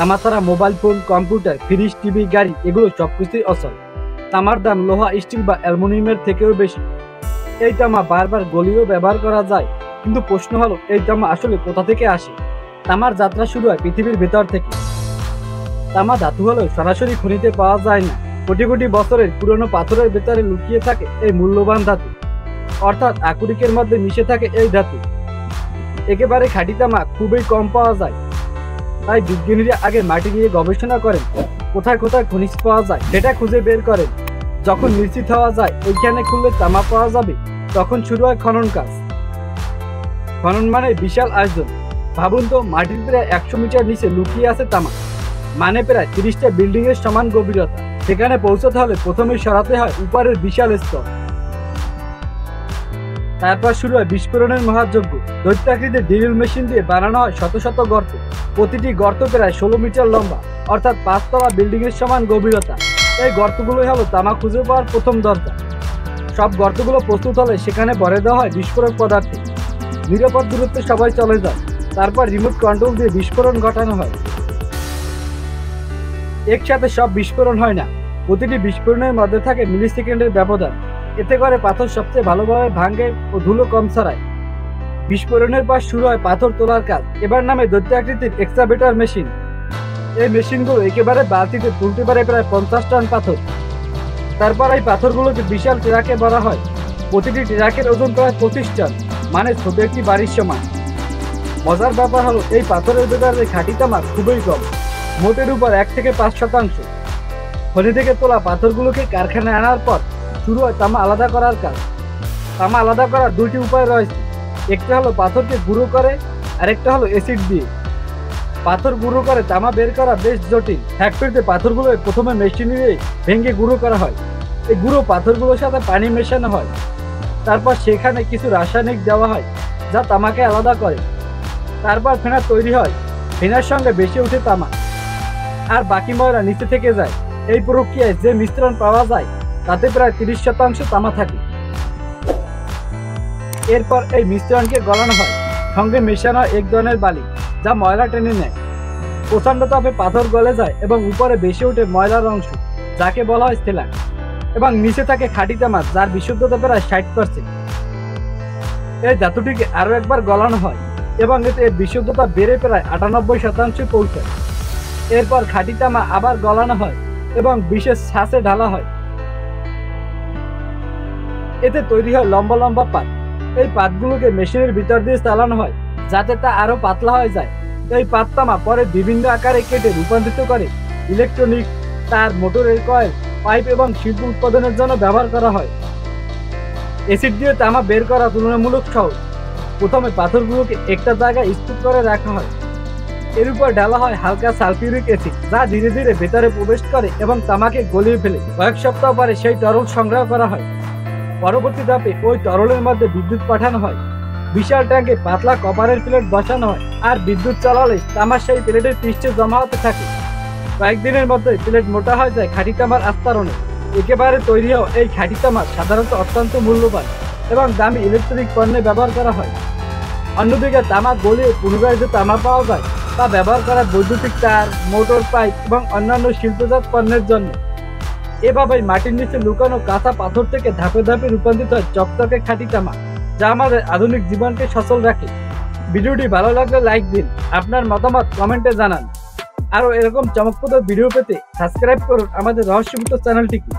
তামা ছাড়া mobile phone, computer, fridge, TV, গাড়ি এগুলো সবকিছুই অচল। তামার দাম লোহা, স্টিল বা অ্যালুমিনিয়ামের থেকেও বেশি। এই তামা বারবার গলিয়েও ব্যবহার করা যায়, কিন্তু প্রশ্ন হলো এই তামা আসলে কোথা থেকে আসে? তামার যাত্রা শুরু হয় পৃথিবীর ভেতর থেকে। তামা ধাতু হলেও সরাসরি খনিতে পাওয়া যায় না। কোটি কোটি বছরের পুরনো পাথরের ভেতরে লুকিয়ে থাকে এই মূল্যবান ধাতু, অর্থাৎ আকরিকের মধ্যে মিশে থাকে এই ধাতু। একেবারে খাঁটি তামা খুবই কম পাওয়া যায়, তাই বিজ্ঞানীরা আগে মাটি নিয়ে গবেষণা করেন, কোথায় কোথায় খনিজ পাওয়া যায় সেটা খুঁজে বের করেন। যখন নিশ্চিত হওয়া যায় এইখানে খুললে তামা পাওয়া যাবে, তখন শুরু হয় খনন কাজ। খনন মানে বিশাল আয়োজন। ভাবুন তো, মাটির প্রায় 100 মিটার নিচে লুকিয়ে আছে তামা, মানে প্রায় 30টা বিল্ডিং এর সমান গভীরতা। সেখানে পৌঁছতে হলে প্রথমে সরাতে হয় উপরের বিশাল স্তর। তারপর শুরু হয় বিস্ফোরণের মহাযজ্ঞ। দৈত্যাকৃতির ড্রিল মেশিন দিয়ে বানানো হয় শত শত গর্ত। প্রতিটি গর্ত প্রায় 16 মিটার লম্বা, অর্থাৎ 5 তলা বিল্ডিং এর সমান গভীরতা। এই গর্তগুলোই হলো তামা খুঁজে পাওয়ার প্রথম দরজা। সব গর্তগুলো প্রস্তুত হলে সেখানে ভরে দেওয়া হয় বিস্ফোরক পদার্থ। নিরাপদ দূরত্বে সবাই চলে যায়। তারপর রিমোট কন্ট্রোল দিয়ে বিস্ফোরণ ঘটানো হয়। একসাথে সব বিস্ফোরণ হয় না, প্রতিটি বিস্ফোরণের মধ্যে থাকে মিলি সেকেন্ডের ব্যবধান। এতে করে পাথর সবচেয়ে ভালোভাবে ভাঙে ও ধুলো কম ছড়ায়। বিস্ফোরণের পর শুরু হয় পাথর তোলার কাজ। এবার নামে দৈত্যাকৃতির এক্সকাভেটর মেশিন। এই মেশিনগুলো একেবারে বালতিতে তুলতে পারে প্রায় 50 টন পাথর। তারপর এই পাথরগুলোকে বিশাল ট্রাকে ভরা হয়। প্রতিটি ট্রাকের ওজন প্রায় 25 টন, মানে ছোট একটি বাড়ির সমান। মজার ব্যাপার হলো এই পাথরের ভেতরে খাঁটি তামা খুবই কম, মোটের উপর 1 থেকে 5%। খনি থেকে তোলা পাথরগুলোকে কারখানায় আনার পর শুরু হয় তামা আলাদা করার কাজ। তামা আলাদা করার দুটি উপায় রয়েছে। একটা হলো পাথরকে গুঁড়ো করে, আরেকটা হলো অ্যাসিড দিয়ে। পাথর গুঁড়ো করে তামা বের করা বেশ জটিল। ফ্যাক্টরিতে পাথরগুলো প্রথমে মেশিনে ভেঙে গুঁড়ো করা হয়। এই গুঁড়ো পাথরগুলোর সাথে পানি মেশানো হয়। তারপর সেখানে কিছু রাসায়নিক দেওয়া হয় যা তামাকে আলাদা করে। তারপর ফেনা তৈরি হয়। ফেনার সঙ্গে বেশি উঠে তামা, আর বাকি ময়লা নিচে থেকে যায়। এই প্রক্রিয়ায় যে মিশ্রণ পাওয়া যায় তাতে প্রায় 30% তামা থাকে। এরপর এই মিশ্রণকে গলানো হয়, সঙ্গে মেশানো এক ধরনের বালি যা ময়লা টেনে নেয়। প্রচণ্ড তাপে পাথর গলে যায় এবং উপরে বেশি ওঠে ময়লার অংশ, যাকে বলা হয় স্থিলাক। এবং নিচে থাকে খাঁটি তামা, যার বিশুদ্ধতা প্রায় 60%। এই ধাতুটিকে আরো একবার গলানো হয় এবং এতে এর বিশুদ্ধতা বেড়ে প্রায় 98% পৌঁছায়। এরপর খাঁটি তামা আবার গলানো হয় এবং বিশেষ ছাঁচে ঢালা হয়। এতে তৈরি হয় লম্বা লম্বা পাত। এই পাতগুলোকে মেশিনের ভিতর দিয়ে চালানো হয় যাতে তা আরো পাতলা হয়ে যায়। এই পাত তামা পরে বিভিন্ন আকারে কেটে রূপান্তরিত করে ইলেকট্রনিক, তার, মোটরের কয়েল, পাইপ এবং শিল্প উৎপাদনের জন্য ব্যবহার করা হয়। অ্যাসিড দিয়ে তামা বের করা তুলনামূলক সহজ। প্রথমে পাথরগুলোকে একটা জায়গায় স্তূপ করে রাখা হয়। এর উপর ঢালা হয় হালকা সালফিউরিক অ্যাসিড, যা ধীরে ধীরে ভেতরে প্রবেশ করে এবং তামাকে গলিয়ে ফেলে। কয়েক সপ্তাহ পরে সেই তরল সংগ্রহ করা হয়। পরবর্তী ধাপে ওই তরলের মধ্যে বিদ্যুৎ পাঠানো হয়। বিশাল ট্যাঙ্কে পাতলা কপারের প্লেট বসানো হয়, আর বিদ্যুৎ চালালে তামা সেই প্লেটের পৃষ্ঠে জমা হতে থাকে। কয়েকদিনের মধ্যে প্লেট মোটা হয়ে যায় খাঁটি তামার আস্তরণে। একেবারে তৈরি হওয়া এই খাঁটি তামা সাধারণত অত্যন্ত মূল্যবান এবং দামি ইলেকট্রনিক পণ্যে ব্যবহার করা হয়। অন্যদিকে তামা গলিয়ে পুনরায় যে তামা পাওয়া যায় তা ব্যবহার করা বৈদ্যুতিক তার, মোটর, পাইপ এবং অন্যান্য শিল্পজাত পণ্যের জন্য। এভাবেই মাটির নিচে লুকানো কাঁচা পাথর থেকে ধাপে ধাপে রূপান্তরিত হয় চকচকে খাঁটি তামা, যা আমাদের আধুনিক জীবনকে সচল রাখে। ভিডিওটি ভালো লাগলে লাইক দিন, আপনার মতামত কমেন্টে জানান। আরও এরকম চমকপ্রদ ভিডিও পেতে সাবস্ক্রাইব করুন আমাদের রহস্যমুক্ত চ্যানেলটিকে।